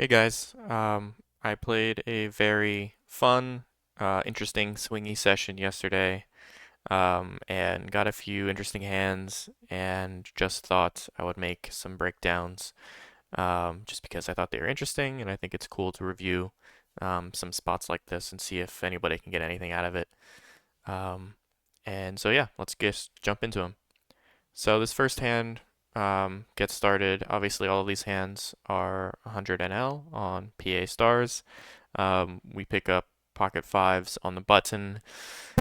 Hey guys, I played a very fun, interesting swingy session yesterday, and got a few interesting hands, and just thought I would make some breakdowns, just because I thought they were interesting, and I think it's cool to review some spots like this and see if anybody can get anything out of it. Um, and so yeah, let's just jump into them. So this first hand gets started. Obviously, all of these hands are 100 NL on PA stars. We pick up pocket fives on the button,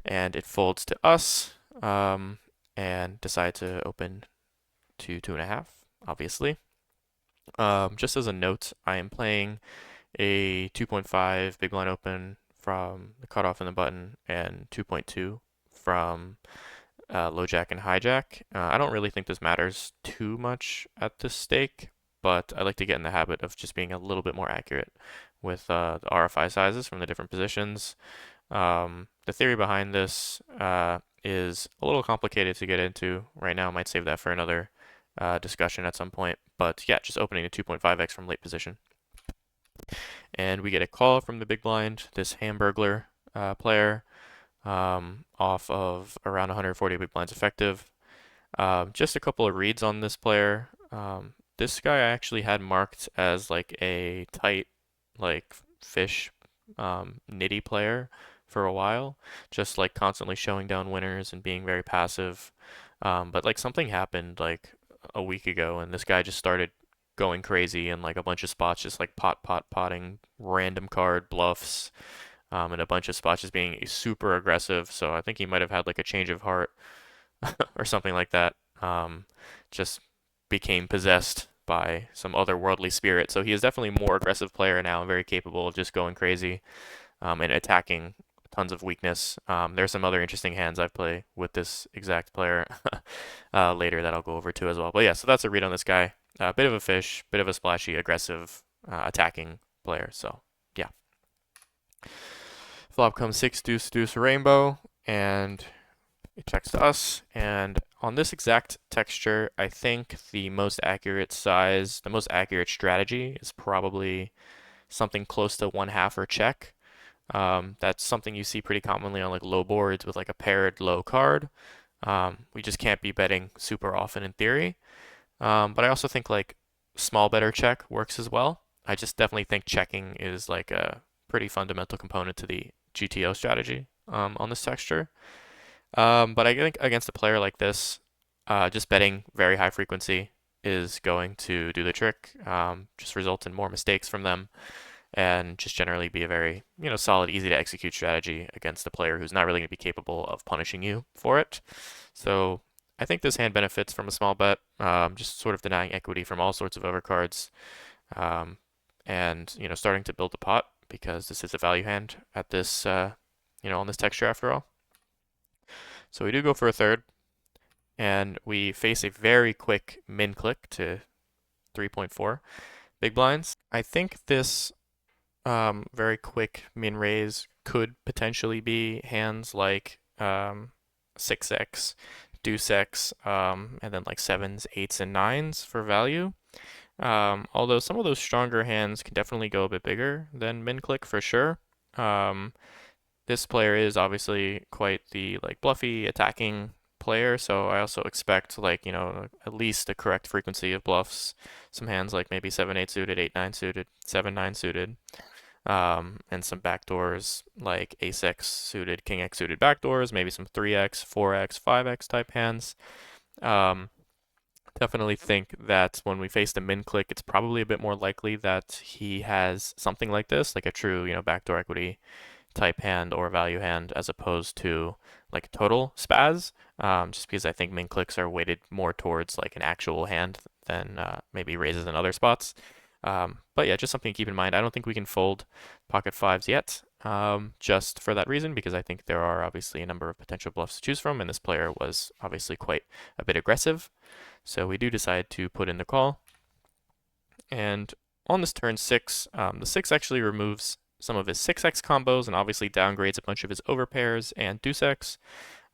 and it folds to us, and decide to open to 2.5, obviously. Just as a note, I am playing a 2.5 big blind open from the cutoff and the button, and 2.2 from low jack and hijack. I don't really think this matters too much at this stake, but I like to get in the habit of just being a little bit more accurate with the RFI sizes from the different positions. The theory behind this is a little complicated to get into right now. I might save that for another discussion at some point. But yeah, just opening a 2.5x from late position. And we get a call from the big blind, this Hamburglar player, off of around 140 big blinds effective. Just a couple of reads on this player. This guy I actually had marked as like a tight, like fish, nitty player for a while, just like constantly showing down winners and being very passive. But like something happened like a week ago, and this guy just started going crazy in like a bunch of spots, just like potting random card bluffs, and a bunch of spots just being super aggressive. So I think he might have had like a change of heart or something like that. Just became possessed by some otherworldly spirit. So he is definitely a more aggressive player now and very capable of just going crazy, and attacking tons of weakness. There's some other interesting hands I play with this exact player later that I'll go over too as well. But yeah, so that's a read on this guy. Bit of a fish, bit of a splashy, aggressive, attacking player. So yeah. Flop comes six deuce deuce rainbow, and it checks to us. And on this exact texture, I think the most accurate size, the most accurate strategy is probably something close to one half or check. That's something you see pretty commonly on like low boards with like a paired low card. We just can't be betting super often in theory. But I also think like small better check works as well. I just definitely think checking is like a pretty fundamental component to the GTO strategy on this texture. But I think against a player like this, just betting very high frequency is going to do the trick. Just result in more mistakes from them, and just generally be a very, solid, easy to execute strategy against a player who's not really going to be capable of punishing you for it. So I think this hand benefits from a small bet, just sort of denying equity from all sorts of overcards, um, and starting to build a pot because this is a value hand at this, on this texture after all. So we do go for a third, and we face a very quick min click to 3.4 big blinds. I think this very quick min raise could potentially be hands like 6x, deuce x, and then like sevens, eights, and nines for value. Although some of those stronger hands can definitely go a bit bigger than min click for sure. Um, this player is obviously quite the like bluffy attacking player, so I also expect like, at least the correct frequency of bluffs. Some hands like maybe 7-8 suited, 8-9 suited, 7-9 suited, and some backdoors like ace-x suited, king-x suited backdoors, maybe some 3x, 4x, 5x type hands. Um, Definitely think that when we face the min click, it's probably a bit more likely that he has something like this, like a true, backdoor equity type hand or value hand, as opposed to like a total spaz. Just because I think min clicks are weighted more towards like an actual hand than maybe raises in other spots. But yeah, just something to keep in mind. I don't think we can fold pocket fives yet, just for that reason, because I think there are obviously a number of potential bluffs to choose from, and this player was obviously quite a bit aggressive. So we do decide to put in the call. And on this turn six, the six actually removes some of his 6x combos and obviously downgrades a bunch of his overpairs and deuce x.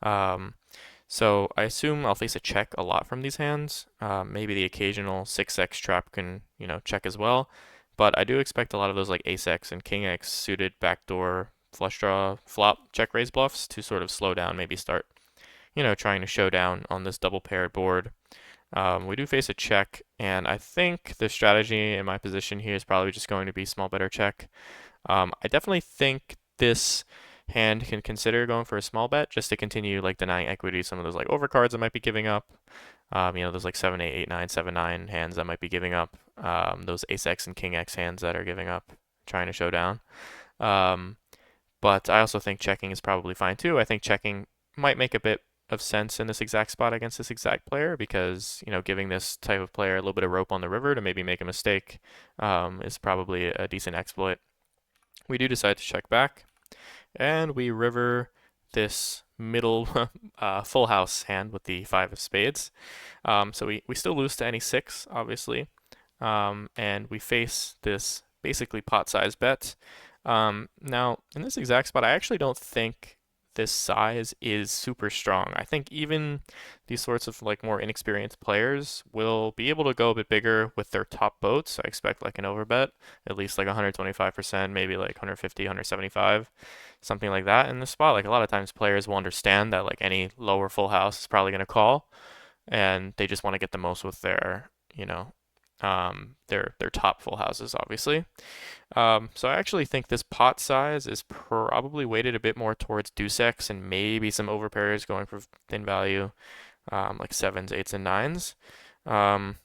So I assume I'll face a check a lot from these hands. Maybe the occasional 6x trap can, check as well. but I do expect a lot of those like ace X and king X suited backdoor flush draw flop check raise bluffs to sort of slow down, maybe start, trying to show down on this double paired board. We do face a check, and I think the strategy in my position here is probably just going to be small better check. I definitely think this hand can consider going for a small bet just to continue like denying equity some of those like overcards I might be giving up. Those like 7, 8, 8, 9, 7, 9 hands that might be giving up. Those ace X and king X hands that are giving up, trying to show down. Um, but I also think checking is probably fine too. I think checking might make a bit of sense in this exact spot against this exact player because, giving this type of player a little bit of rope on the river to maybe make a mistake is probably a decent exploit. We do decide to check back, and we river this middle full house hand with the 5 of spades. So we still lose to any 6, obviously, and we face this basically pot-sized bet. Now, in this exact spot, I actually don't think this size is super strong. I think even these sorts of like more inexperienced players will be able to go a bit bigger with their top boats. I expect like an overbet, at least like 125%, maybe like 150, 175, something like that in this spot. Like a lot of times players will understand that like any lower full house is probably going to call, and they just want to get the most with their, their top full houses, obviously. So I actually think this pot size is probably weighted a bit more towards deuce X and maybe some overpairs going for thin value, like 7s, 8s, and 9s.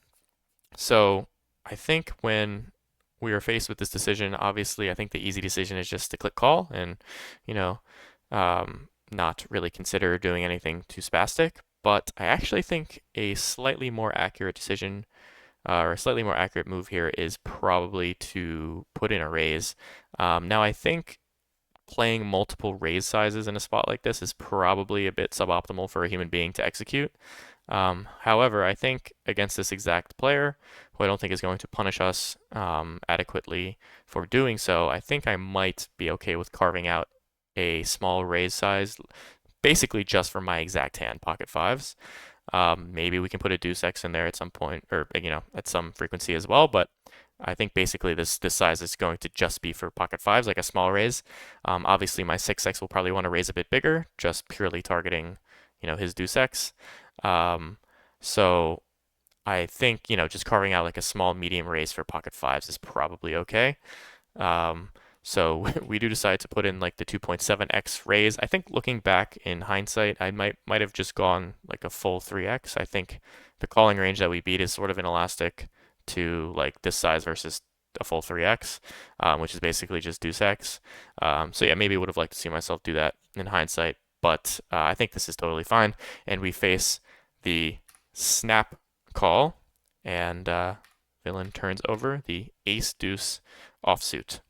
So I think when we are faced with this decision, obviously I think the easy decision is just to click call and, you know, not really consider doing anything too spastic. But I actually think a slightly more accurate decision or a slightly more accurate move here is probably to put in a raise. Now, I think playing multiple raise sizes in a spot like this is probably a bit suboptimal for a human being to execute. However, I think against this exact player, who I don't think is going to punish us adequately for doing so, I think I might be okay with carving out a small raise size, basically just for my exact hand, pocket fives. Maybe we can put a deuce X in there at some point, or at some frequency as well. But I think basically this size is going to just be for pocket fives, like a small raise. Obviously, my 6X will probably want to raise a bit bigger, just purely targeting, his deuce X. So I think, just carving out like a small medium raise for pocket fives is probably okay. So we do decide to put in like the 2.7x raise. I think looking back in hindsight, I might have just gone like a full 3x. I think the calling range that we beat is sort of inelastic to like this size versus a full 3x, which is basically just deuce x. So yeah, maybe would have liked to see myself do that in hindsight, but I think this is totally fine. And we face the snap call, and villain turns over the ace deuce offsuit.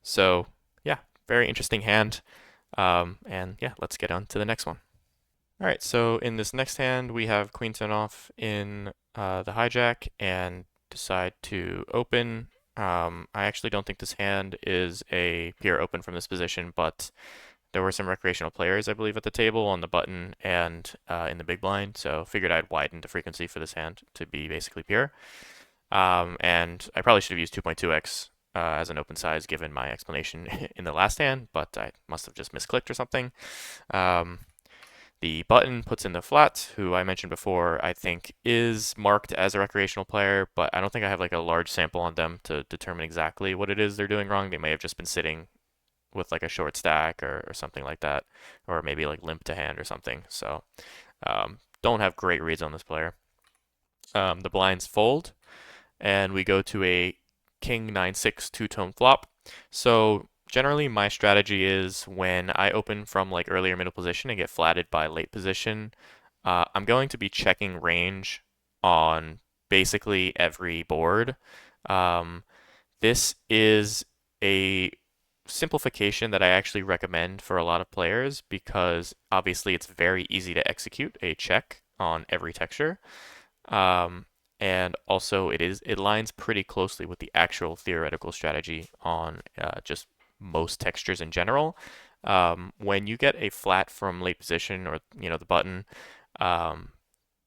So yeah, very interesting hand. And yeah, let's get on to the next one. All right, so in this next hand, we have queen 10 off in the hijack and decide to open. I actually don't think this hand is a pure open from this position, but there were some recreational players, I believe, at the table on the button and in the big blind, so figured I'd widen the frequency for this hand to be basically pure. And I probably should have used 2.2x as an open size given my explanation in the last hand, but I must have just misclicked or something. The button puts in the flat, who I mentioned before, I think is marked as a recreational player, but I don't think I have like a large sample on them to determine exactly what it is they're doing wrong. They may have just been sitting with like a short stack or something like that, or maybe like limp to hand or something. So don't have great reads on this player. The blinds fold, and we go to a king 9-6 two-tone flop. So generally my strategy is when I open from like earlier middle position and get flatted by late position, I'm going to be checking range on basically every board. This is a simplification that I actually recommend for a lot of players because obviously it's very easy to execute a check on every texture. And also it lines pretty closely with the actual theoretical strategy on just most textures in general. When you get a flat from late position or the button,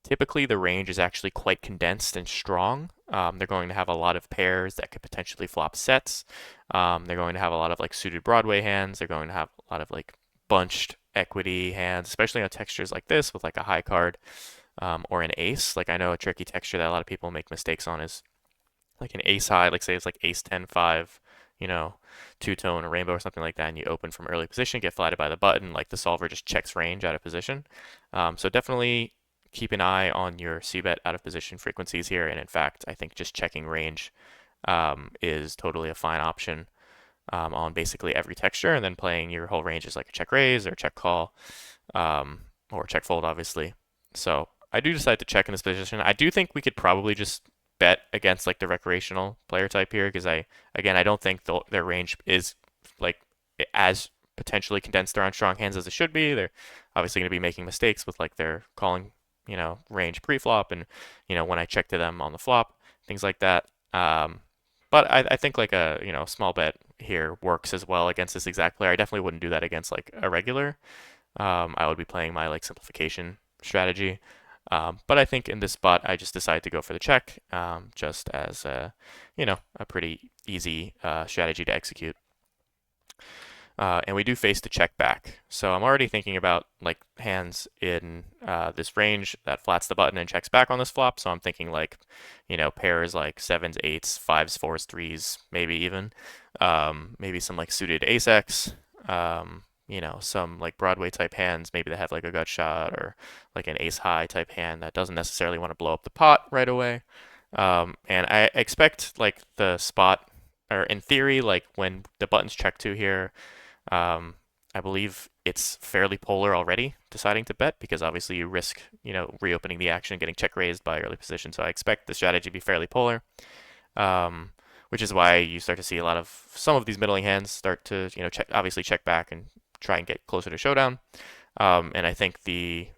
typically the range is actually quite condensed and strong. They're going to have a lot of pairs that could potentially flop sets. They're going to have a lot of like suited Broadway hands. They're going to have a lot of like bunched equity hands, especially on textures like this with like a high card or an ace. Like I know a tricky texture that a lot of people make mistakes on is like an ace high, like say it's like ace 10 5, you know, two tone or rainbow or something like that, and you open from early position, get flatted by the button, like the solver just checks range out of position. So definitely keep an eye on your c-bet out of position frequencies here. And in fact, I think just checking range is totally a fine option on basically every texture, and then playing your whole range is like a check raise or check call or check fold, obviously. So I do decide to check in this position. I do think we could probably just bet against like the recreational player type here because I don't think their range is like as potentially condensed around strong hands as it should be. They're obviously going to be making mistakes with like their calling, range pre-flop and, when I check to them on the flop, things like that. But I think like a small bet here works as well against this exact player. I definitely wouldn't do that against like a regular. I would be playing my like simplification strategy. But I think in this spot, I just decided to go for the check, just as a pretty easy strategy to execute. And we do face the check back. So I'm already thinking about like hands in this range that flats the button and checks back on this flop. So I'm thinking like, pairs like sevens, eights, fives, fours, threes, maybe even. Maybe some like suited ace X. Some like Broadway type hands, maybe they have like a gut shot or like an ace high type hand that doesn't necessarily want to blow up the pot right away. And I expect like the spot, or in theory, like when the button's checked to here, I believe it's fairly polar already, deciding to bet, because obviously you risk, reopening the action, getting check raised by early position. So I expect the strategy to be fairly polar, which is why you start to see a lot of some of these middling hands start to, obviously check back and try and get closer to showdown. And I think the,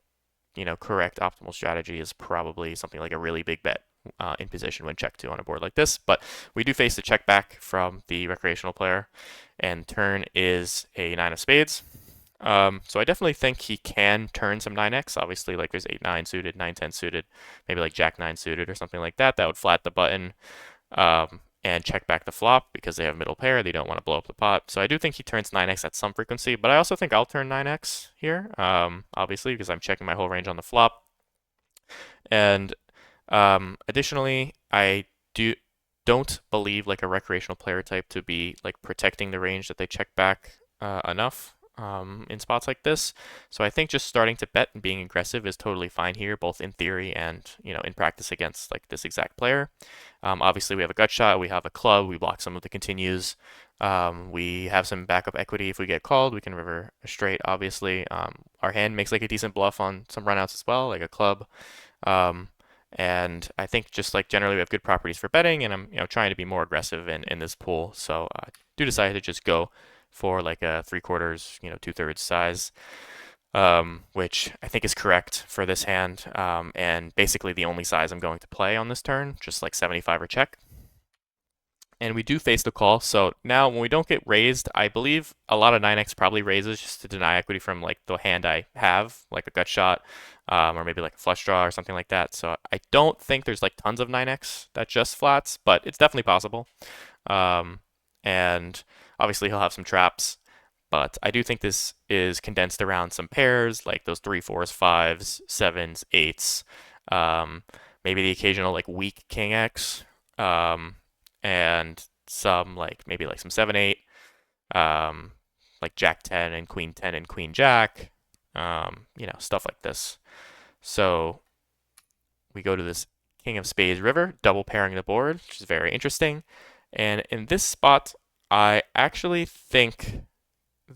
correct optimal strategy is probably something like a really big bet in position when check to on a board like this. But we do face the check back from the recreational player, and turn is a nine of spades. So I definitely think he can turn some 9x. Obviously, like there's 8-9 suited, 9-10 suited, maybe like Jack-9 suited or something like that. That would flat the button and check back the flop because they have middle pair. They don't want to blow up the pot. So I do think he turns 9x at some frequency, but I also think I'll turn 9x here, obviously, because I'm checking my whole range on the flop. And additionally, I don't believe like a recreational player type to be like protecting the range that they check back enough in spots like this. So I think just starting to bet and being aggressive is totally fine here, both in theory and in practice against like this exact player. Obviously, we have a gut shot, we have a club, we block some of the continues. We have some backup equity if we get called. We can river a straight, obviously. Our hand makes like a decent bluff on some runouts as well, like a club. And I think just like generally we have good properties for betting, and I'm trying to be more aggressive in this pool. So I do decide to just go for like a 3/4, 2/3 size, which I think is correct for this hand, and basically the only size I'm going to play on this turn, just like 75 or check. And we do face the call. So now when we don't get raised, I believe a lot of 9x probably raises just to deny equity from like the hand I have, like a gut shot, or maybe like a flush draw or something like that. So I don't think there's like tons of 9x that just flats, but it's definitely possible. And obviously he'll have some traps, but I do think this is condensed around some pairs, like those 3, 4s, 5s, 7s, 8s, maybe the occasional like weak king X. And some like maybe like some 7-8, like Jack 10 and Queen 10 and Queen Jack, stuff like this. So we go to this King of Spades river, double pairing the board, which is very interesting. And in this spot, I actually think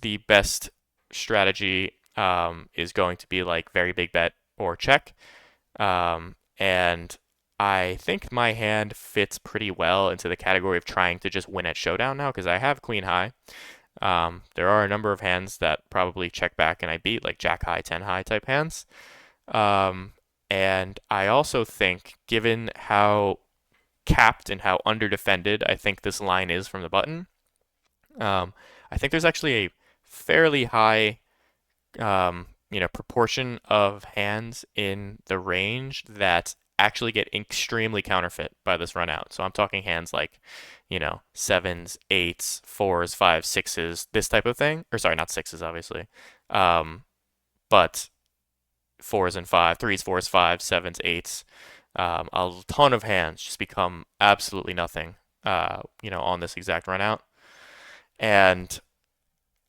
the best strategy is going to be like very big bet or check. And I think my hand fits pretty well into the category of trying to just win at showdown now because I have queen high. There are a number of hands that probably check back and I beat, like jack high, 10 high type hands. And I also think, given how capped and how underdefended I think this line is from the button, I think there's actually a fairly high proportion of hands in the range that actually get extremely counterfeit by this run out. So I'm talking hands like, sevens, eights, fours, fives, sixes, this type of thing. Or sorry, not sixes, obviously. Um, but fours and five, threes, fours, fives, sevens, eights. A ton of hands just become absolutely nothing, on this exact run out. And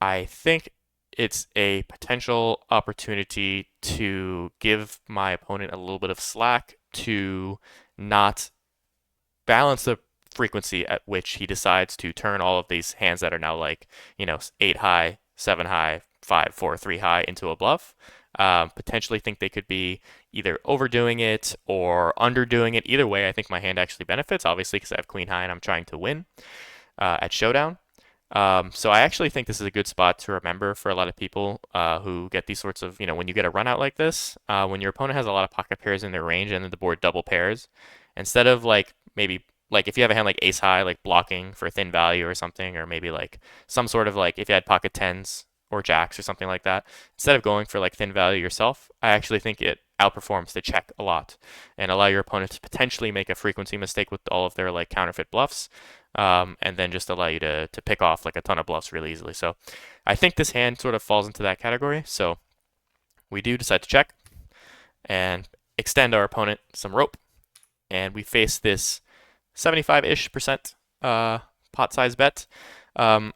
I think it's a potential opportunity to give my opponent a little bit of slack to not balance the frequency at which he decides to turn all of these hands that are now like, 8 high, 7 high, 5, 4, 3 high into a bluff. Potentially think they could be either overdoing it or underdoing it. Either way, I think my hand actually benefits, obviously, because I have queen high and I'm trying to win at showdown. So I actually think this is a good spot to remember for a lot of people who get these sorts of, when you get a run out like this, when your opponent has a lot of pocket pairs in their range and then the board double pairs, instead of like maybe like if you have a hand like ace high, like blocking for thin value or something, or maybe like some sort of like if you had pocket tens or jacks or something like that, instead of going for like thin value yourself, I actually think it outperforms to check a lot and allow your opponent to potentially make a frequency mistake with all of their like counterfeit bluffs, and then just allow you to pick off like a ton of bluffs really easily. So I think this hand sort of falls into that category. So we do decide to check and extend our opponent some rope, and we face this 75-ish percent pot size bet. Um,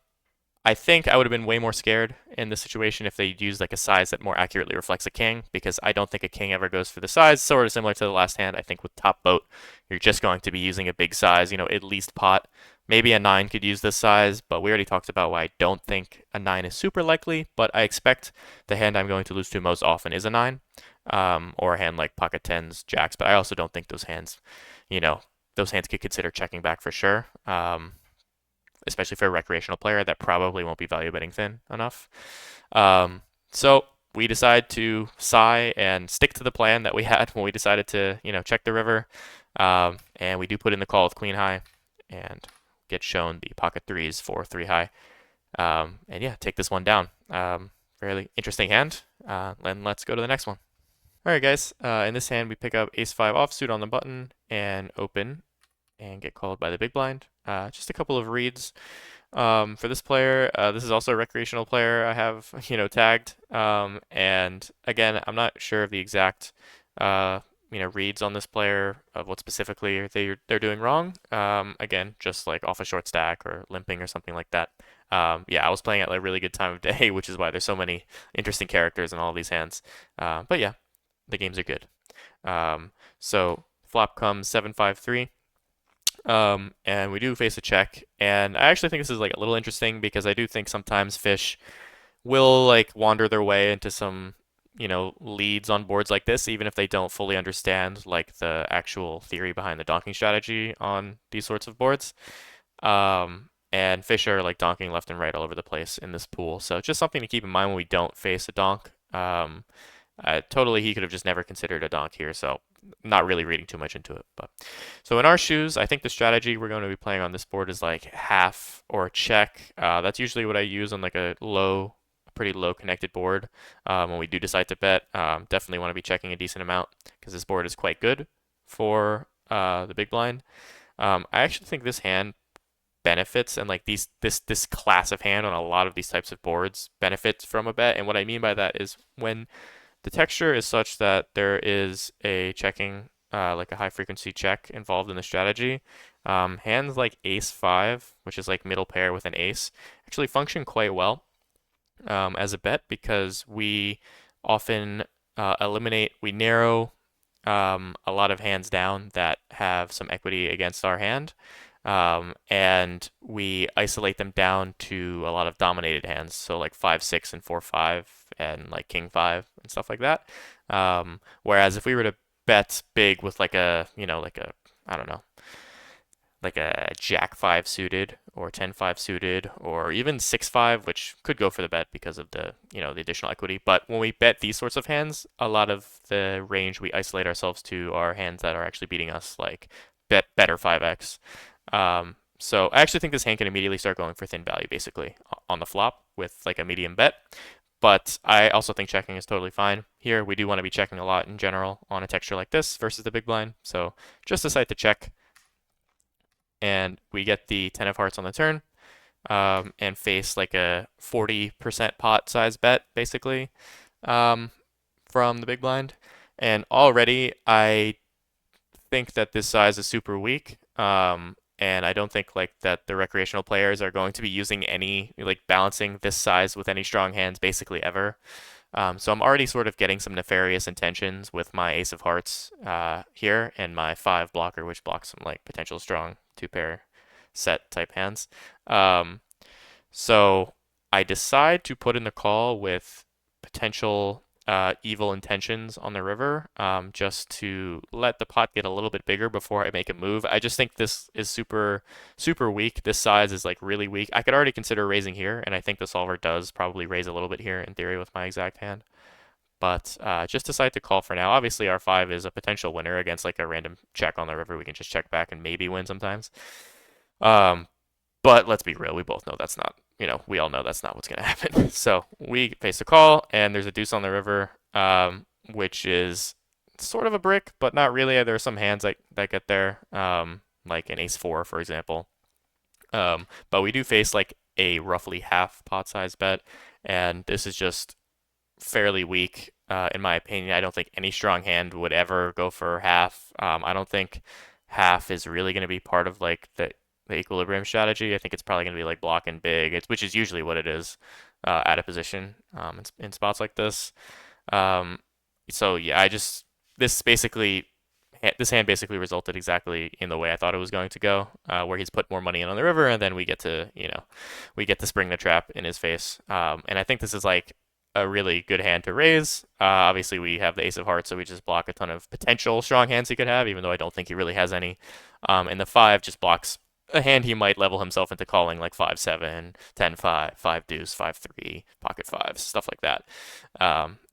I think I would have been way more scared in this situation if they used like a size that more accurately reflects a king, because I don't think a king ever goes for the size. Sort of similar to the last hand. I think with top boat, you're just going to be using a big size, at least pot. Maybe a 9 could use this size, but we already talked about why I don't think a 9 is super likely, but I expect the hand I'm going to lose to most often is a 9, or a hand like pocket 10s, jacks, but I also don't think those hands, those hands could consider checking back for sure. Especially for a recreational player that probably won't be value betting thin enough. So we decide to sigh and stick to the plan that we had when we decided to, check the river. And we do put in the call with queen high and get shown the pocket threes for 3 high. And yeah, take this one down. Fairly interesting hand. And let's go to the next one. All right, guys. In this hand, we pick up ace 5 offsuit on the button and open and get called by the big blind. Just a couple of reads for this player. This is also a recreational player I have, tagged. And again, I'm not sure of the exact, reads on this player of what specifically they're doing wrong. Again, just like off a short stack or limping or something like that. Yeah, I was playing at like a really good time of day, which is why there's so many interesting characters in all of these hands. But yeah, the games are good. So flop comes 7-5-3. And we do face a check, and I actually think this is like a little interesting because I do think sometimes fish will like wander their way into some, leads on boards like this, even if they don't fully understand like the actual theory behind the donking strategy on these sorts of boards. And fish are like donking left and right all over the place in this pool, so it's just something to keep in mind when we don't face a donk. Totally, he could have just never considered a donk here, so not really reading too much into it. But so in our shoes, I think the strategy we're going to be playing on this board is like half or check. That's usually what I use on like a pretty low connected board when we do decide to bet. Definitely want to be checking a decent amount because this board is quite good for the big blind. I actually think this hand benefits, and like this class of hand on a lot of these types of boards benefits from a bet. And what I mean by that is when the texture is such that there is a checking, like a high frequency check involved in the strategy. Hands like ace 5, which is like middle pair with an ace, actually function quite well as a bet because we often we narrow a lot of hands down that have some equity against our hand. And we isolate them down to a lot of dominated hands, so like 5-6 and 4-5 and like king 5 and stuff like that. Whereas if we were to bet big with like I don't know, like a jack 5 suited or 10-5 suited or even 6-5, which could go for the bet because of the the additional equity. But when we bet these sorts of hands, a lot of the range we isolate ourselves to are hands that are actually beating us, like better 5x. So I actually think this hand can immediately start going for thin value basically on the flop with like a medium bet. But I also think checking is totally fine. Here, we do want to be checking a lot in general on a texture like this versus the big blind. So just decide to check, and we get the 10 of hearts on the turn, and face like a 40% pot size bet, basically, um, from the big blind. And already, I think that this size is super weak. And I don't think like that the recreational players are going to be using any like balancing this size with any strong hands basically ever. So I'm already sort of getting some nefarious intentions with my Ace of Hearts here and my 5 blocker, which blocks some like potential strong 2 pair set type hands. Um, so I decide to put in the call with potential evil intentions on the river, just to let the pot get a little bit bigger before I make a move. I just think this is super, super weak. This size is like really weak. I could already consider raising here, and I think the solver does probably raise a little bit here in theory with my exact hand. But just decide to call for now. Obviously, R5 is a potential winner against like a random check on the river. We can just check back and maybe win sometimes. Um, but let's be real, we both know that's not, we all know that's not what's going to happen. So we face a call, and there's a deuce on the river, which is sort of a brick, but not really. There are some hands that get there, like an ace four, for example. But we do face like a roughly half pot size bet, and this is just fairly weak, in my opinion. I don't think any strong hand would ever go for half. I don't think half is really going to be part of like the equilibrium strategy. I think it's probably going to be like blocking big, which is usually what it is at a position, in spots like this. Um, so yeah, this basically this hand basically resulted exactly in the way I thought it was going to go, where he's put more money in on the river, and then we get to spring the trap in his face. And I think this is like a really good hand to raise. Obviously, we have the ace of hearts, so we just block a ton of potential strong hands he could have, even though I don't think he really has any. And the 5 just blocks a hand he might level himself into calling, like 5-7, 10-5, 5 deuce, 5-3, pocket fives, stuff like that.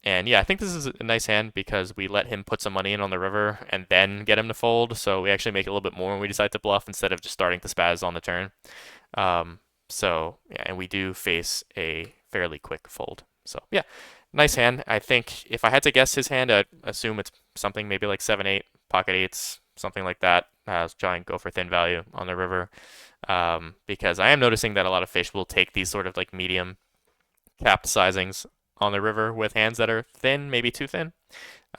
And yeah, I think this is a nice hand because we let him put some money in on the river and then get him to fold. So we actually make it a little bit more when we decide to bluff instead of just starting to spaz on the turn. So yeah, and we do face a fairly quick fold. So yeah, nice hand. I think if I had to guess his hand, I'd assume it's something maybe like 7-8, pocket eights, something like that. Try and go for thin value on the river, because I am noticing that a lot of fish will take these sort of like medium capped sizings on the river with hands that are thin, maybe too thin.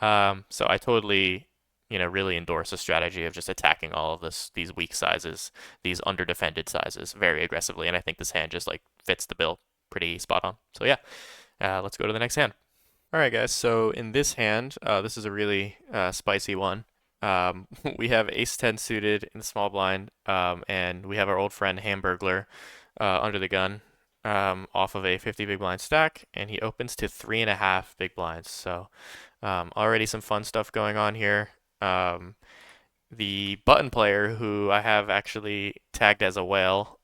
So I totally, really endorse a strategy of just attacking all of these weak sizes, these underdefended sizes very aggressively, and I think this hand just like fits the bill pretty spot on. So yeah, let's go to the next hand. All right, guys. So in this hand, this is a really spicy one. We have ace 10 suited in the small blind, and we have our old friend Hamburglar under the gun, off of a 50 big blind stack, and he opens to 3.5 big blinds. So already some fun stuff going on here. The button player, who I have actually tagged as a whale,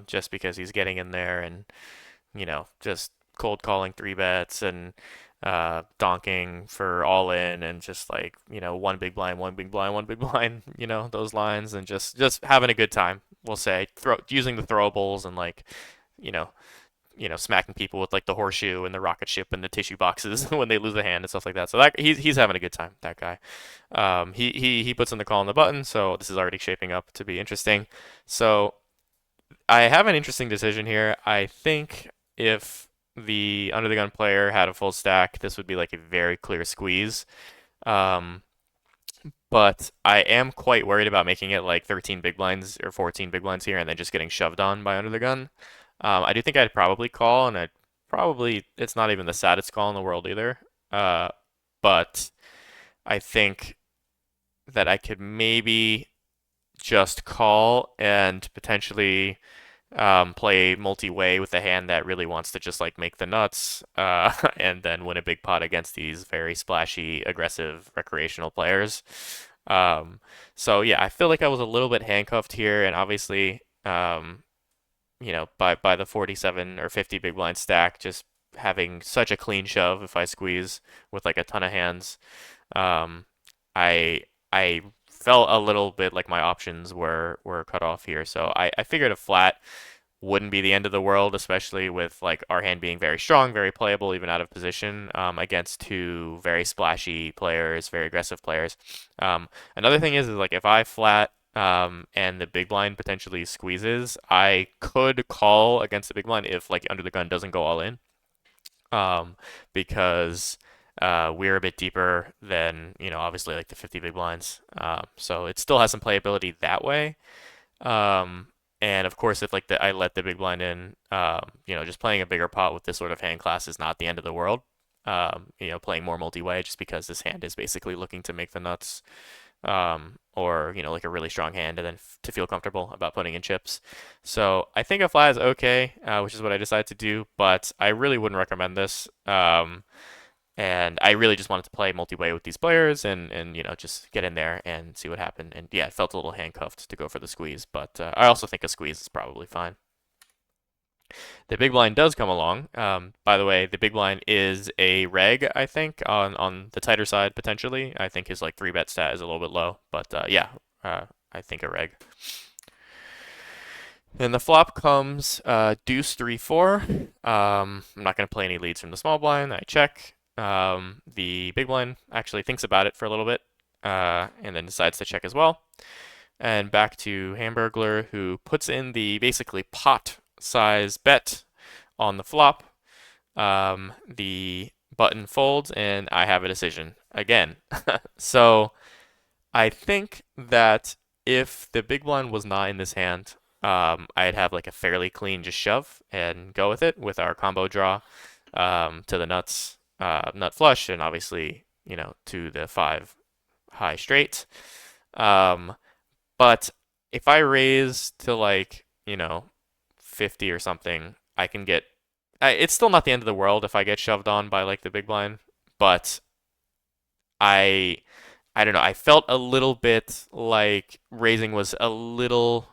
just because he's getting in there and just cold calling 3 bets and donking for all in and just like, one big blind, one big blind, one big blind, those lines, and just having a good time, we'll say, using the throwables and like, you know, smacking people with like the horseshoe and the rocket ship and the tissue boxes when they lose a hand and stuff like that. So that he's having a good time, that guy. He puts in the call on the button, so this is already shaping up to be interesting. So I have an interesting decision here. I think if the under the gun player had a full stack, this would be like a very clear squeeze. Um, but I am quite worried about making it like 13 big blinds or 14 big blinds here and then just getting shoved on by under the gun. I do think I'd probably call, and it's not even the saddest call in the world either. But I think that I could maybe just call and potentially play multi-way with a hand that really wants to just like make the nuts, and then win a big pot against these very splashy, aggressive recreational players. Um, so yeah, I feel like I was a little bit handcuffed here, and obviously, by the 47 or 50 big blind stack, just having such a clean shove if I squeeze with like a ton of hands, um, I felt a little bit like my options were cut off here. So I figured a flat wouldn't be the end of the world, especially with like our hand being very strong, very playable, even out of position, against two very splashy players, very aggressive players. Another thing is like if I flat and the big blind potentially squeezes, I could call against the big blind if like under the gun doesn't go all in, um, because we're a bit deeper than obviously like the 50 big blinds. So it still has some playability that way. Um, and of course, if like I let the big blind in, just playing a bigger pot with this sort of hand class is not the end of the world. Playing more multi-way just because this hand is basically looking to make the nuts, or like a really strong hand, and then to feel comfortable about putting in chips. So I think a flat is okay, which is what I decided to do, but I really wouldn't recommend this. And I really just wanted to play multi-way with these players and just get in there and see what happened. And yeah, it felt a little handcuffed to go for the squeeze, but I also think a squeeze is probably fine. The big blind does come along. By the way, the big blind is a reg, I think, on the tighter side potentially. I think his like 3-bet stat is a little bit low, but yeah, I think a reg. And the flop comes deuce 3-4. I'm not going to play any leads from the small blind. I check. The big blind actually thinks about it for a little bit, and then decides to check as well. And back to Hamburglar, who puts in the basically pot size bet on the flop. The button folds, and I have a decision again. So I think that if the big blind was not in this hand, I'd have like a fairly clean just shove and go with it with our combo draw, to the nuts, nut flush, and obviously, to the 5 high straight. But if I raise to like, 50 or something, I can get. It's still not the end of the world if I get shoved on by like the big blind, but I I don't know. I felt a little bit like raising was a little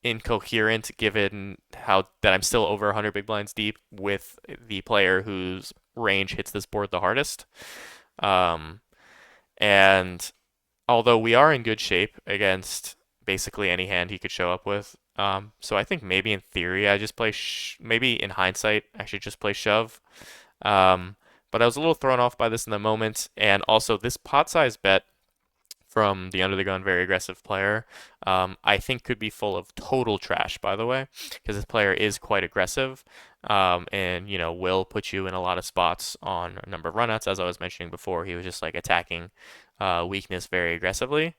incoherent given how that I'm still over 100 big blinds deep with the player whose range hits this board the hardest. Um, and although we are in good shape against basically any hand he could show up with, so I think maybe in theory I just play maybe in hindsight I should just play shove. Um, but I was a little thrown off by this in the moment, and also this pot size bet from the under the gun very aggressive player, I think could be full of total trash, by the way, because this player is quite aggressive, and will put you in a lot of spots on a number of runouts. As I was mentioning before, he was just like attacking weakness very aggressively.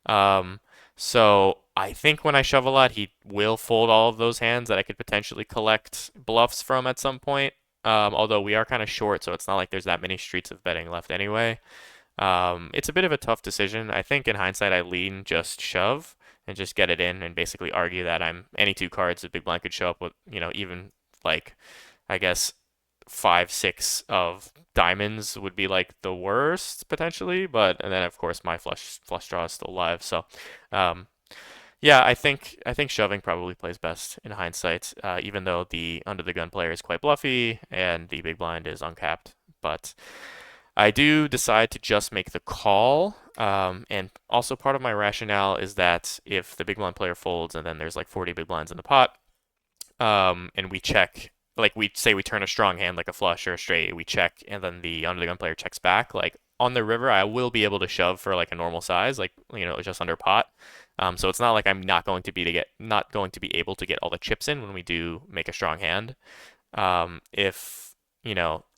Um, so I think when I shove a lot, he will fold all of those hands that I could potentially collect bluffs from at some point. Although we are kind of short, so it's not like there's that many streets of betting left anyway. It's a bit of a tough decision. I think in hindsight, I lean just shove and just get it in and basically argue that I'm any two cards the big blind could show up with, even like, I guess 5, 6 of diamonds would be like the worst potentially, but and then of course my flush draw is still live. So, um, yeah, I think shoving probably plays best in hindsight, even though the under the gun player is quite bluffy and the big blind is uncapped. But I do decide to just make the call. And also part of my rationale is that if the big blind player folds and then there's like 40 big blinds in the pot, and we check, like we say we turn a strong hand like a flush or a straight, we check, and then the under the gun player checks back, like on the river, I will be able to shove for like a normal size, like just under pot. So it's not like I'm not going to be able to get all the chips in when we do make a strong hand.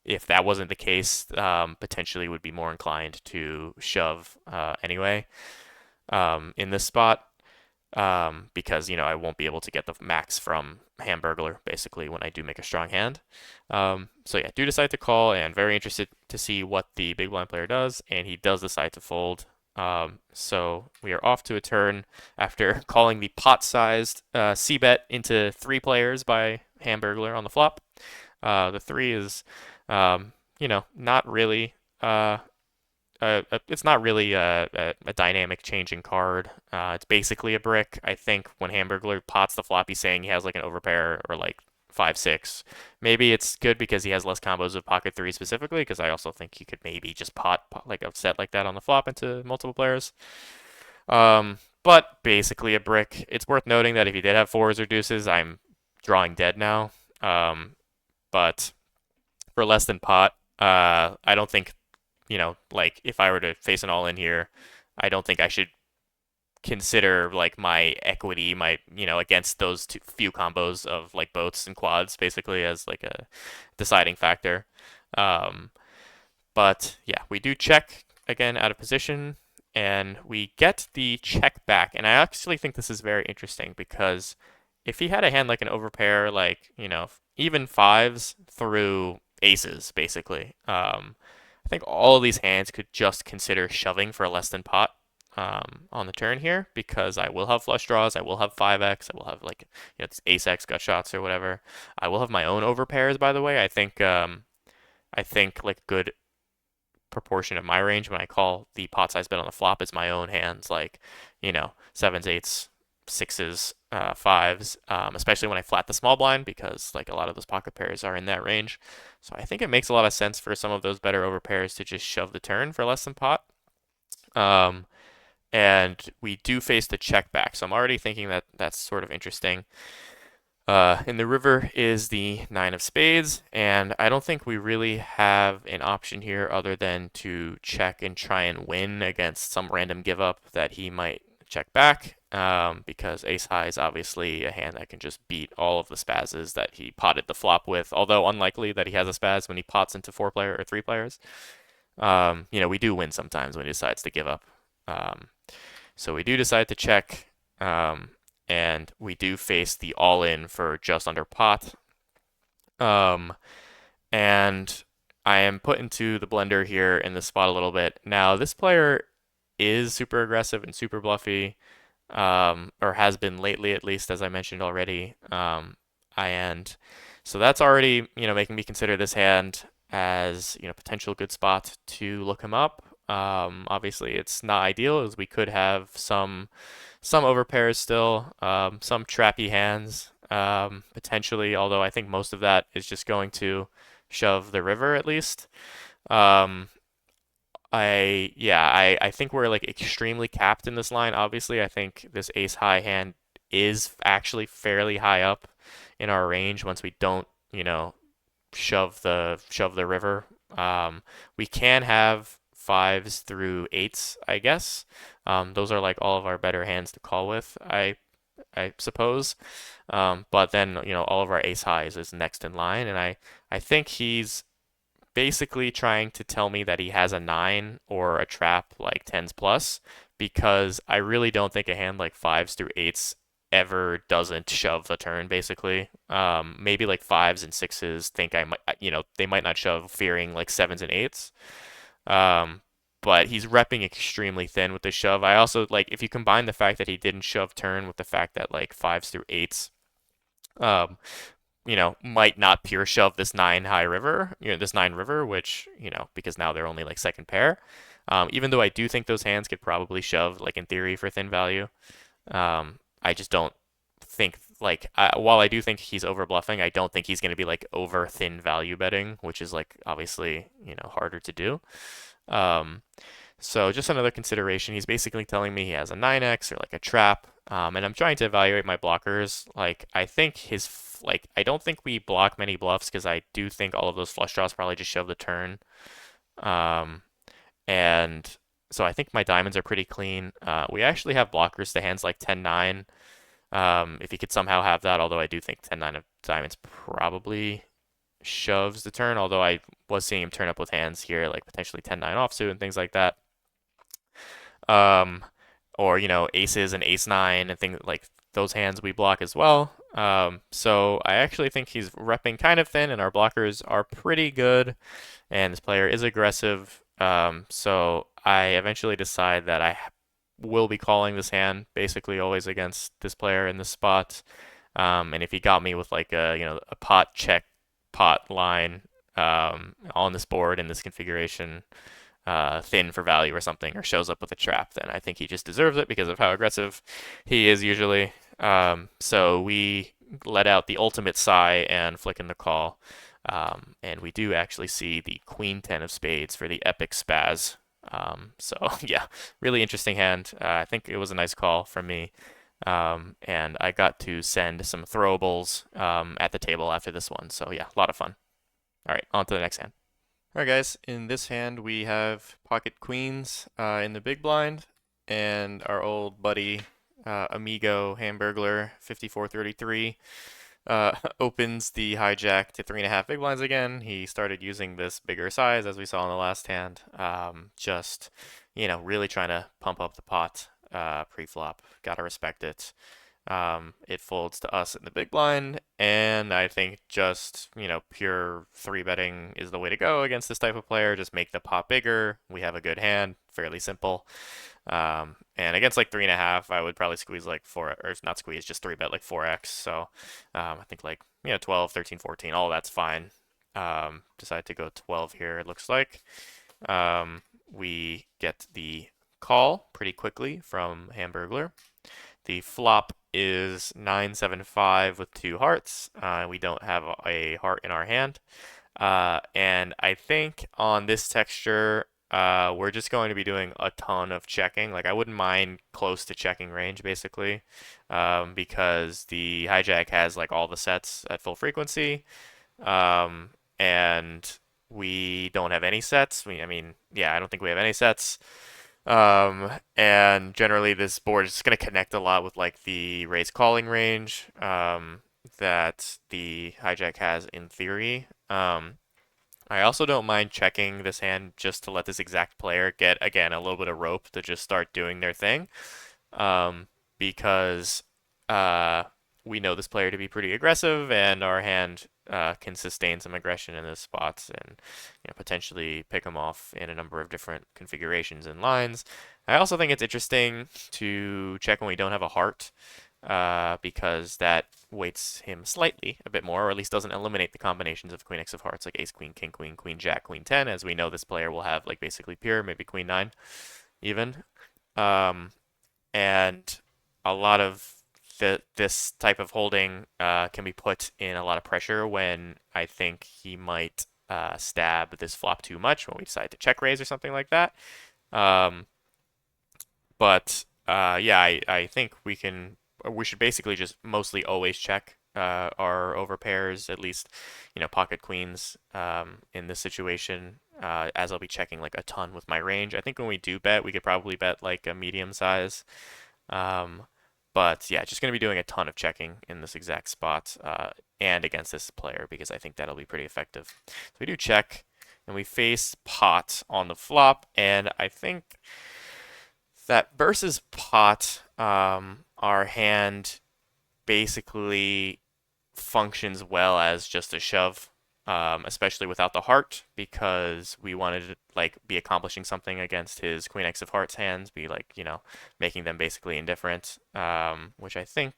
If that wasn't the case, potentially would be more inclined to shove anyway, in this spot, because I won't be able to get the max from Hamburglar basically when I do make a strong hand. So yeah, do decide to call, and very interested to see what the big blind player does, and he does decide to fold. So we are off to a turn after calling the pot-sized c-bet into 3 players by Hamburglar on the flop. The 3 is, not really. It's not really a dynamic changing card. It's basically a brick. I think when Hamburglar pots the flop, he's saying he has like an overpair or like 5, 6. Maybe it's good because he has less combos of pocket 3 specifically, because I also think he could maybe just pot like a set like that on the flop into multiple players. But basically a brick. It's worth noting that if he did have 4s or deuces, I'm drawing dead now. But for less than pot, I don't think, like if I were to face an all in here, I don't think I should consider like my equity, against those few combos of like boats and quads basically as like a deciding factor. Um, but yeah, we do check again out of position and we get the check back. And I actually think this is very interesting because if he had a hand like an overpair, like, even fives through aces, basically, I think all of these hands could just consider shoving for less than pot on the turn here because I will have flush draws, I will have 5x, I will have like, it's ace x gut shots or whatever. I will have my own overpairs, by the way. I think like good proportion of my range when I call the pot size bet on the flop is my own hands, like, sevens, eights, sixes, fives, especially when I flat the small blind because like a lot of those pocket pairs are in that range. So I think it makes a lot of sense for some of those better over pairs to just shove the turn for less than pot. Um, and we do face the check back, so I'm already thinking that that's sort of interesting. In the river is the nine of spades, and I don't think we really have an option here other than to check and try and win against some random give up that he might check back, because ace high is obviously a hand that can just beat all of the spazzes that he potted the flop with, although unlikely that he has a spaz when he pots into 4-player or 3 players. We do win sometimes when he decides to give up. So we do decide to check. And we do face the all-in for just under pot. And I am put into the blender here in this spot a little bit. Now, this player is super aggressive and super bluffy, or has been lately at least, as I mentioned already. And so that's already, making me consider this hand as, potential good spot to look him up. Obviously, it's not ideal as we could have some overpairs still, some trappy hands, potentially, although I think most of that is just going to shove the river at least. Um, I think we're like extremely capped in this line. Obviously, I think this ace high hand is actually fairly high up in our range once we don't, shove the river. We can have fives through eights, I guess. Those are like all of our better hands to call with, I suppose. But then, all of our ace highs is next in line, and I think he's basically trying to tell me that he has a nine or a trap like tens plus, because I really don't think a hand like fives through eights ever doesn't shove the turn, basically. Maybe like fives and sixes think I might, they might not shove, fearing like sevens and eights. Um, but he's repping extremely thin with the shove. I also like if you combine the fact that he didn't shove turn with the fact that like fives through eights, um, might not pure shove this nine high river, this nine river, which, because now they're only like second pair. Even though I do think those hands could probably shove, like in theory, for thin value. I just don't think like while I do think he's over bluffing, I don't think he's going to be like over thin value betting, which is like obviously, harder to do. Um, so just another consideration. He's basically telling me he has a 9x or like a trap, and I'm trying to evaluate my blockers. Like I think I don't think we block many bluffs because I do think all of those flush draws probably just shove the turn. Um, and so I think my diamonds are pretty clean. We actually have blockers to hands like 10-9. If he could somehow have that, although I do think 10-9 of diamonds probably shoves the turn, although I was seeing him turn up with hands here, like potentially 10-9 offsuit and things like that. Um, or, aces and ace-9 and things like those hands we block as well. So I actually think he's repping kind of thin, and our blockers are pretty good, and this player is aggressive. So I eventually decide that I will be calling this hand basically always against this player in this spot. And if he got me with like a pot check pot line on this board in this configuration, thin for value or something, or shows up with a trap, then I think he just deserves it because of how aggressive he is usually. So we let out the ultimate sigh and flick in the call. And we do actually see the queen 10 of spades for the epic spaz. So yeah, really interesting hand. I think it was a nice call from me. And I got to send some throwables at the table after this one. So yeah, a lot of fun. All right, on to the next hand. All right, guys. In this hand, we have pocket queens in the big blind, and our old buddy amigo Hamburglar 5433 opens the hijack to 3.5 big blinds again. He started using this bigger size as we saw in the last hand. Just, really trying to pump up the pot pre-flop. Gotta respect it. It folds to us in the big blind, and I think just, pure three betting is the way to go against this type of player. Just make the pot bigger. We have a good hand, fairly simple. And against like 3.5, I would probably squeeze like four, or not squeeze, just three bet like 4x. So I think like 12, 13, 14, all that's fine. Decide to go 12 here. It looks like we get the call pretty quickly from Hamburglar. The flop is 9-7-5 with two hearts. We don't have a heart in our hand. And I think on this texture, we're just going to be doing a ton of checking. Like I wouldn't mind close to checking range basically, because the hijack has like all the sets at full frequency, and we don't have any sets. I don't think we have any sets. And generally this board is going to connect a lot with like the raise calling range that the hijack has in theory. I also don't mind checking this hand just to let this exact player get, again, a little bit of rope to just start doing their thing. Because we know this player to be pretty aggressive, and our hand can sustain some aggression in this spots and potentially pick him off in a number of different configurations and lines. I also think it's interesting to check when we don't have a heart, because that weights him slightly a bit more, or at least doesn't eliminate the combinations of queen x of hearts like ace queen, king queen, queen jack, queen 10, as we know this player will have like basically pure, maybe queen 9 even. And a lot of this type of holding can be put in a lot of pressure when I think he might stab this flop too much when we decide to check raise or something like that. Um, but yeah, I think we should basically just mostly always check our overpairs, at least, pocket queens in this situation, as I'll be checking like a ton with my range. I think when we do bet, we could probably bet like a medium size. Um, but yeah, just going to be doing a ton of checking in this exact spot and against this player because I think that'll be pretty effective. So we do check and we face pot on the flop, and I think that versus pot, our hand basically functions well as just a shove, especially without the heart, because we wanted to like be accomplishing something against his queen x of hearts hands, be like making them basically indifferent, which I think,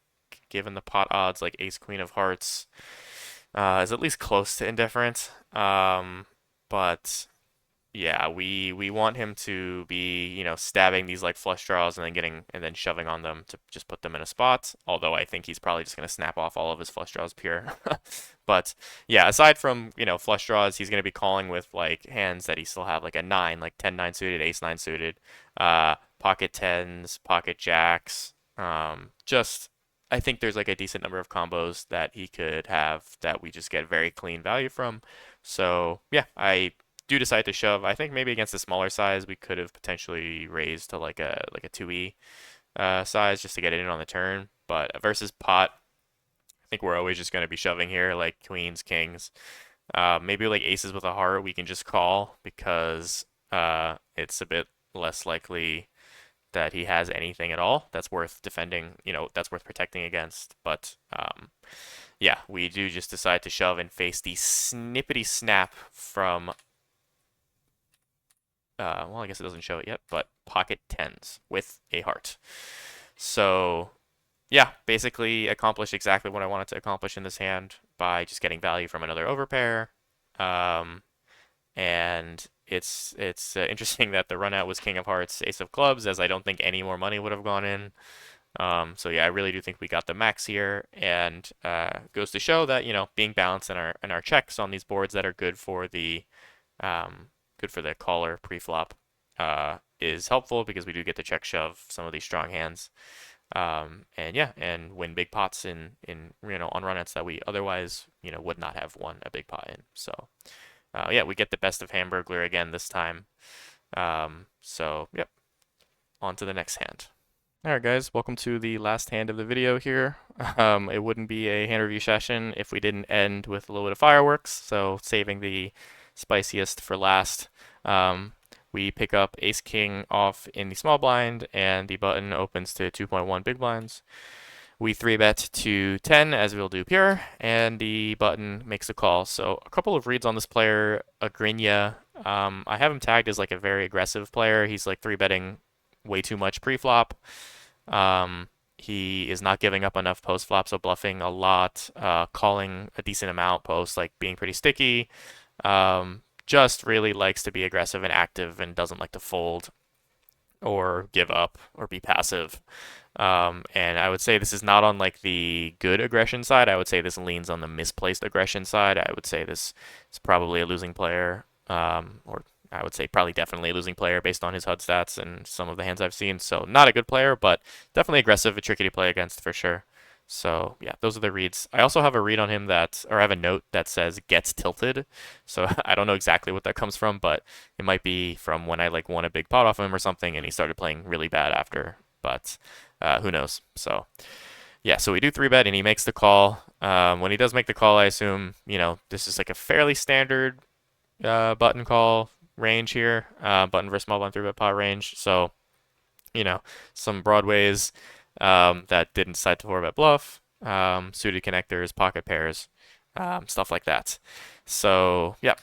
given the pot odds, like ace queen of hearts is at least close to indifferent. But yeah, we want him to be, stabbing these like flush draws and then shoving on them to just put them in a spot. Although I think he's probably just gonna snap off all of his flush draws pure. But yeah, aside from, flush draws, he's gonna be calling with like hands that he still have like a 9, like 10-9 suited, ace 9 suited, pocket tens, pocket jacks. Just I think there's like a decent number of combos that he could have that we just get very clean value from. So yeah, I do decide to shove. I think maybe against a smaller size, we could have potentially raised to like a 2e size just to get it in on the turn. But versus pot, I think we're always just going to be shoving here, like queens, kings. Maybe like aces with a heart, we can just call because it's a bit less likely that he has anything at all that's worth defending, that's worth protecting against. But yeah, we do just decide to shove and face the snippety snap from well, I guess it doesn't show it yet, but pocket tens with a heart. So yeah, basically accomplished exactly what I wanted to accomplish in this hand by just getting value from another overpair. And it's interesting that the run out was king of hearts, ace of clubs, as I don't think any more money would have gone in. So yeah, I really do think we got the max here, and goes to show that being balanced in our checks on these boards that are good for the caller pre-flop is helpful because we do get to check shove some of these strong hands. And yeah, and win big pots in on runouts that we otherwise would not have won a big pot in. So yeah, we get the best of Hamburglar again this time. So yep, on to the next hand. Alright guys, welcome to the last hand of the video here. It wouldn't be a hand review session if we didn't end with a little bit of fireworks, so saving the spiciest for last. We pick up Ace King off in the small blind, and the button opens to 2.1 big blinds. We 3-bet to 10 as we'll do pure, and the button makes a call. So a couple of reads on this player, Agrinya. I have him tagged as like a very aggressive player. He's like 3-betting way too much pre-flop. He is not giving up enough post-flop, so bluffing a lot, calling a decent amount post, like being pretty sticky. Just really likes to be aggressive and active and doesn't like to fold or give up or be passive. And I would say this is not on like the good aggression side. I would say this leans on the misplaced aggression side. I would say this is probably a losing player, or I would say probably definitely a losing player based on his HUD stats and some of the hands I've seen. So not a good player, but definitely aggressive and tricky to play against for sure. So yeah, those are the reads. I also have a read on him that, or I have a note that says gets tilted. So I don't know exactly what that comes from, but it might be from when I like won a big pot off him or something and he started playing really bad after. But who knows? So yeah, so we do 3-bet and he makes the call. When he does make the call, I assume, this is like a fairly standard button call range here, button versus small blind 3-bet pot range. So, some broadways that didn't decide to 4-bet bluff, suited connectors, pocket pairs, stuff like that. So, yeah,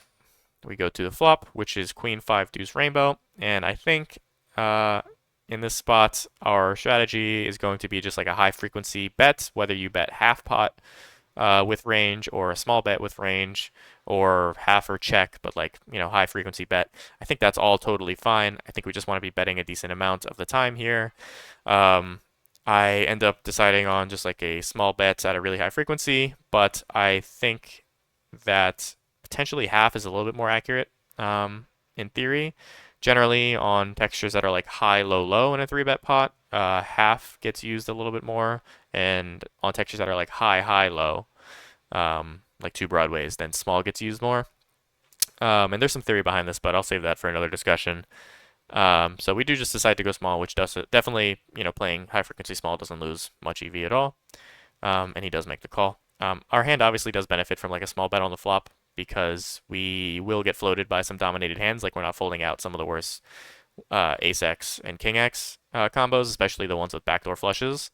we go to the flop, which is Queen 5 deuce rainbow, and I think in this spot, our strategy is going to be just like a high frequency bet, whether you bet half pot with range or a small bet with range or half or check, but like, high frequency bet. I think that's all totally fine. I think we just want to be betting a decent amount of the time here. I end up deciding on just like a small bet at a really high frequency, but I think that potentially half is a little bit more accurate in theory. Generally, on textures that are like high, low, low in a 3-bet pot, half gets used a little bit more, and on textures that are like high, high, low, like two broadways, then small gets used more. And there's some theory behind this, but I'll save that for another discussion. So we do just decide to go small, which does definitely, playing high frequency small doesn't lose much EV at all. And he does make the call. Our hand obviously does benefit from like a small bet on the flop because we will get floated by some dominated hands. Like we're not folding out some of the worst Ace X and King X combos, especially the ones with backdoor flushes.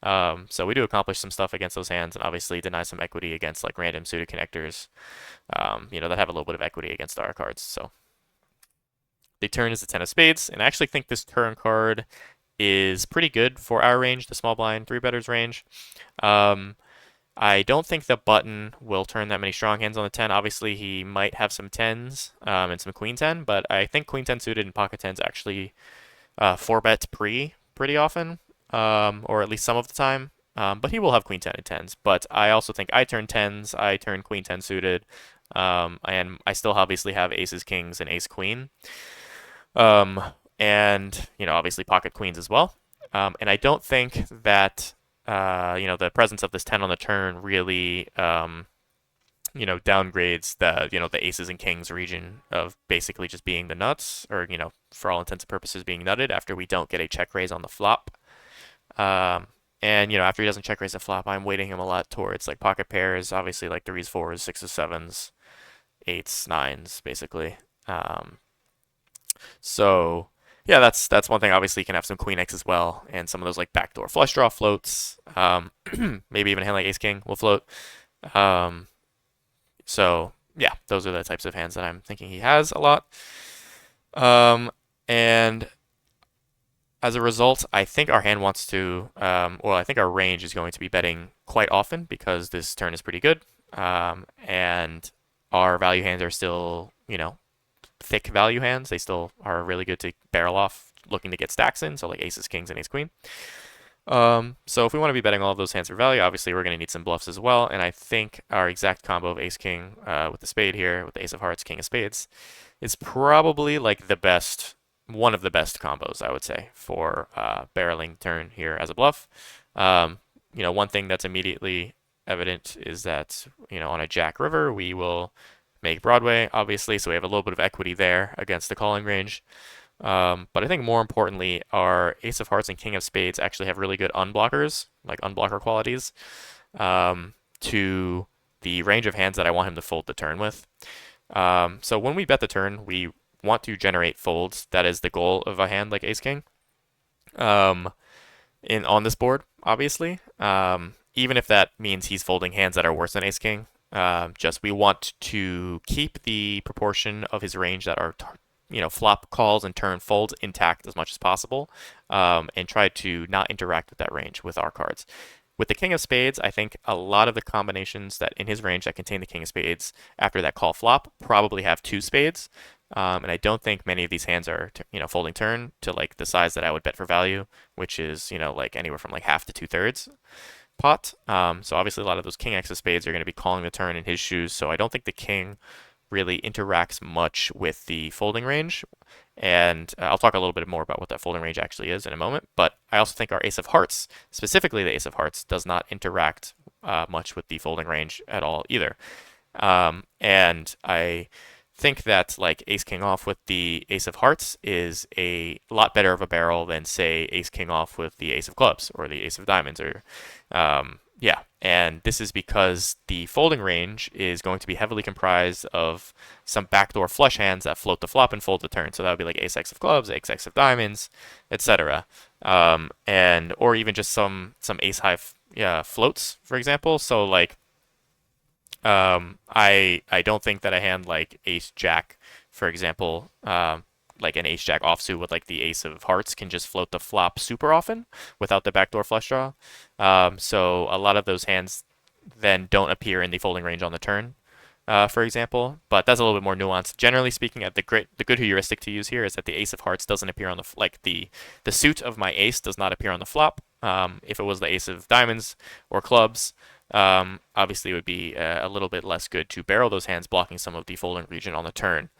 So we do accomplish some stuff against those hands and obviously deny some equity against like random suited connectors, that have a little bit of equity against our cards. So the turn is the 10 of spades, and I actually think this turn card is pretty good for our range, the small blind 3-betters range. I don't think the button will turn that many strong hands on the 10. Obviously, he might have some 10s and some queen 10, but I think queen 10 suited and pocket 10s actually 4-bet pretty often, or at least some of the time. But he will have queen 10 and 10s. But I also think I turn 10s, I turn queen 10 suited, and I still obviously have aces, kings, and ace queen. And obviously pocket queens as well. And I don't think that the presence of this 10 on the turn really downgrades the aces and kings region of basically just being the nuts, or for all intents and purposes being nutted after we don't get a check raise on the flop. And after he doesn't check raise the flop, I'm weighting him a lot towards like pocket pairs, obviously like threes, fours, sixes, sevens, eights, nines, basically. So yeah, that's one thing. Obviously, you can have some queen X as well, and some of those like backdoor flush draw floats. Maybe even a hand like ace king will float. So yeah, those are the types of hands that I'm thinking he has a lot. And as a result, I think our hand wants to, I think our range is going to be betting quite often because this turn is pretty good. And our value hands are still, thick value hands. They still are really good to barrel off looking to get stacks in, so like aces, kings, and ace queen. So if we want to be betting all of those hands for value, obviously we're going to need some bluffs as well, and I think our exact combo of ace king with the spade here, with the ace of hearts, king of spades, is probably like the best one of the best combos, I would say, for barreling turn here as a bluff. Um, one thing that's immediately evident is that, on a Jack River, we will make Broadway, obviously, so we have a little bit of equity there against the calling range. But I think more importantly, our Ace of Hearts and King of Spades actually have really good unblockers, like unblocker qualities, to the range of hands that I want him to fold the turn with. So when we bet the turn, we want to generate folds. That is the goal of a hand like Ace King. On this board, obviously. Even if that means he's folding hands that are worse than Ace King. Just we want to keep the proportion of his range that are flop calls and turn folds intact as much as possible, and try to not interact with that range with our cards. With the King of Spades, I think a lot of the combinations that in his range that contain the King of Spades after that call flop probably have two spades. And I don't think many of these hands are, folding turn to like the size that I would bet for value, which is, like anywhere from like half to 2/3 pot. So obviously a lot of those King X of Spades are going to be calling the turn in his shoes. So I don't think the King really interacts much with the folding range. And I'll talk a little bit more about what that folding range actually is in a moment. But I also think our Ace of Hearts, specifically the Ace of Hearts, does not interact much with the folding range at all either. And I think that like Ace King off with the Ace of Hearts is a lot better of a barrel than say Ace King off with the Ace of Clubs or the Ace of Diamonds or yeah. And this is because the folding range is going to be heavily comprised of some backdoor flush hands that float the flop and fold the turn. So that would be like Ace X of Clubs, Ace X of Diamonds, etc. And or even just some Ace High floats, for example. So like I don't think that a hand like Ace Jack, for example, like an Ace Jack offsuit with like the Ace of Hearts can just float the flop super often without the backdoor flush draw. So a lot of those hands then don't appear in the folding range on the turn, for example. But that's a little bit more nuanced. Generally speaking, the good heuristic to use here is that the Ace of Hearts doesn't appear on the suit of my ace does not appear on the flop. If it was the Ace of Diamonds or Clubs, obviously it would be a little bit less good to barrel those hands, blocking some of the folding region on the turn.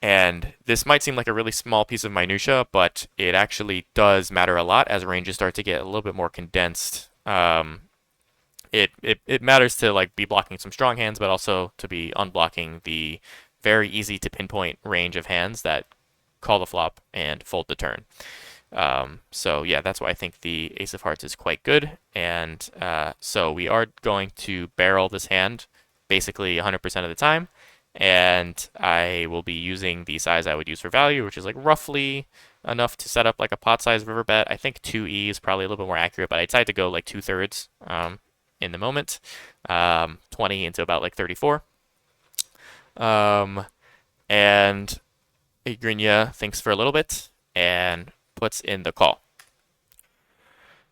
And this might seem like a really small piece of minutia, but it actually does matter a lot as ranges start to get a little bit more condensed. It matters to like be blocking some strong hands, but also to be unblocking the very easy to pinpoint range of hands that call the flop and fold the turn. So yeah, that's why I think the Ace of Hearts is quite good. And so we are going to barrel this hand basically 100% of the time. And I will be using the size I would use for value, which is like roughly enough to set up like a pot size river bet. I think 2E is probably a little bit more accurate, but I decided to go like 2/3 in the moment, 20 into about like 34. And Igrinya thinks for a little bit and puts in the call.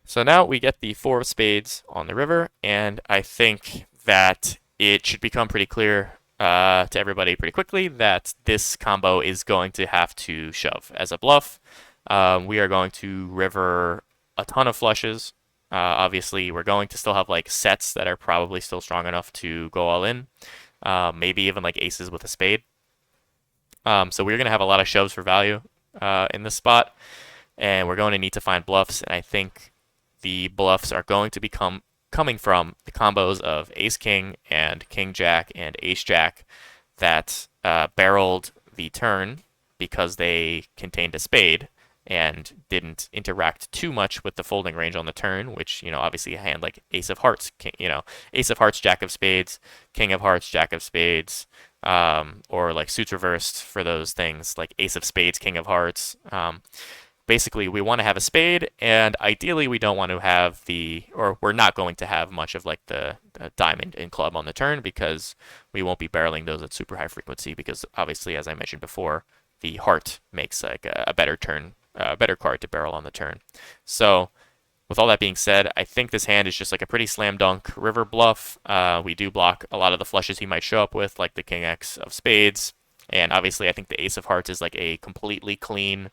So now we get the 4 of spades on the river, and I think that it should become pretty clear to everybody pretty quickly that this combo is going to have to shove as a bluff. We are going to river a ton of flushes. Obviously, we're going to still have like sets that are probably still strong enough to go all in. Maybe even like aces with a spade. So we're going to have a lot of shoves for value in this spot, and we're going to need to find bluffs. And I think the bluffs are going to become coming from the combos of Ace King and King Jack and Ace Jack that barreled the turn because they contained a spade and didn't interact too much with the folding range on the turn, which, obviously a hand like Ace of Hearts, Ace of Hearts, Jack of Spades, King of Hearts, Jack of Spades, or like suits reversed for those things like Ace of Spades, King of Hearts. Basically, we want to have a spade, and ideally we don't want to have we're not going to have much of like the diamond and club on the turn because we won't be barreling those at super high frequency because obviously, as I mentioned before, the heart makes like a better card to barrel on the turn. So with all that being said, I think this hand is just like a pretty slam dunk river bluff. We do block a lot of the flushes he might show up with, like the King X of Spades, and obviously I think the Ace of Hearts is like a completely clean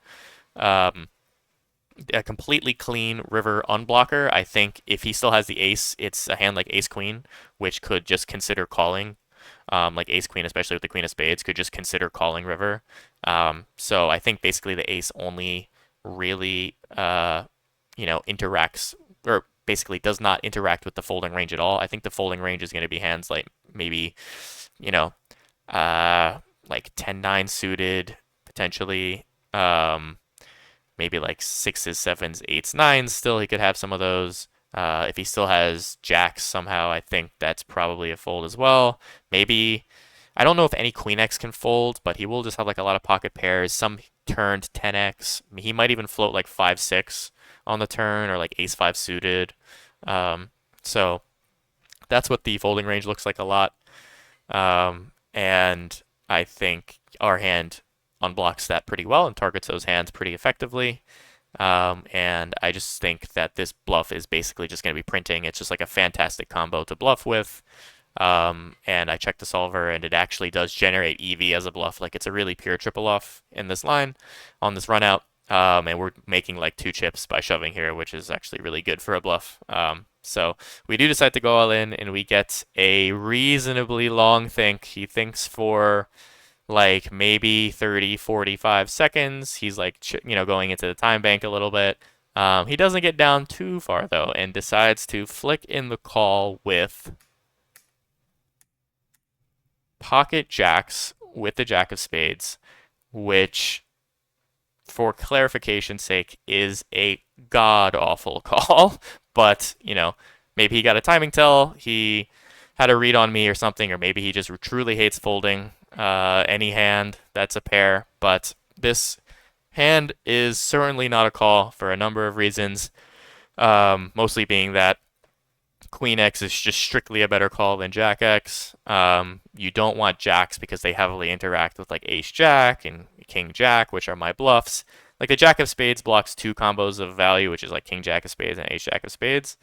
river unblocker. I think if he still has the ace, it's a hand like Ace Queen, which could just consider calling like ace queen, especially with the queen of spades, could just consider calling river. So I think basically the ace only really interacts, or basically does not interact with the folding range at all. I think the folding range is going to be hands like maybe you know uh like 10-9 suited potentially. Maybe like sixes, sevens, eights, nines. Still, he could have some of those. If he still has jacks somehow, I think that's probably a fold as well. Maybe, I don't know if any queen X can fold, but he will just have like a lot of pocket pairs. Some turned 10x. He might even float like 5-6 on the turn, or like ace 5 suited. So that's what the folding range looks like a lot. And I think our hand unblocks that pretty well and targets those hands pretty effectively. And I just think that this bluff is basically just going to be printing. It's just like a fantastic combo to bluff with. And I checked the solver, and it actually does generate EV as a bluff. Like, it's a really pure triple off in this line on this run out. And we're making like 2 chips by shoving here, which is actually really good for a bluff. So we do decide to go all in, and we get a reasonably long think. He thinks for like maybe 30, 45 seconds. He's like, going into the time bank a little bit. He doesn't get down too far though, and decides to flick in the call with pocket jacks with the jack of spades, which, for clarification's sake, is a god awful call. But, maybe he got a timing tell, he had a read on me or something, or maybe he just truly hates folding any hand that's a pair. But this hand is certainly not a call for a number of reasons, mostly being that Queen X is just strictly a better call than Jack X. You don't want jacks because they heavily interact with like Ace Jack and King Jack, which are my bluffs. Like the Jack of Spades blocks 2 combos of value, which is like King Jack of Spades and Ace Jack of Spades.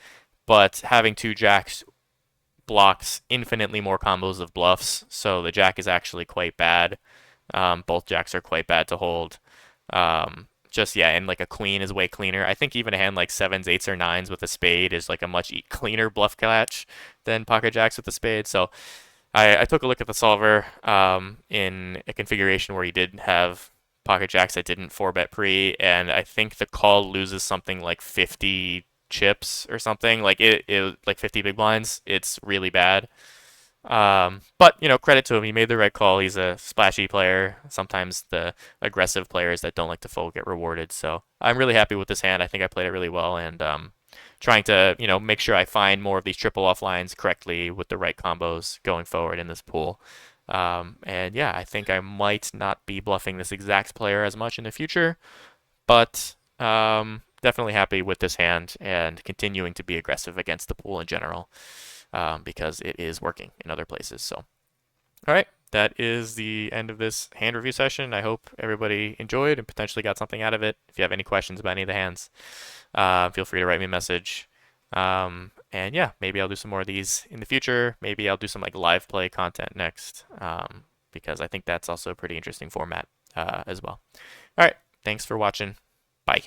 But having 2 jacks blocks infinitely more combos of bluffs, so the jack is actually quite bad. Both jacks are quite bad to hold. And like a queen is way cleaner. I think even a hand like sevens, eights, or nines with a spade is like a much cleaner bluff catch than pocket jacks with a spade. So I took a look at the solver in a configuration where he did have pocket jacks that didn't 4-bet pre, and I think the call loses something like 50 chips or something. Like it like 50 big blinds. It's really bad. But credit to him, he made the right call. He's a splashy player. Sometimes the aggressive players that don't like to fold get rewarded. So I'm really happy with this hand. I think I played it really well, and trying to make sure I find more of these triple off lines correctly with the right combos going forward in this pool. And yeah, I think I might not be bluffing this exact player as much in the future, but definitely happy with this hand and continuing to be aggressive against the pool in general. Because it is working in other places. So, all right, that is the end of this hand review session. I hope everybody enjoyed and potentially got something out of it. If you have any questions about any of the hands, feel free to write me a message. And yeah, maybe I'll do some more of these in the future. Maybe I'll do some like live play content next, because I think that's also a pretty interesting format as well. All right, thanks for watching. Bye.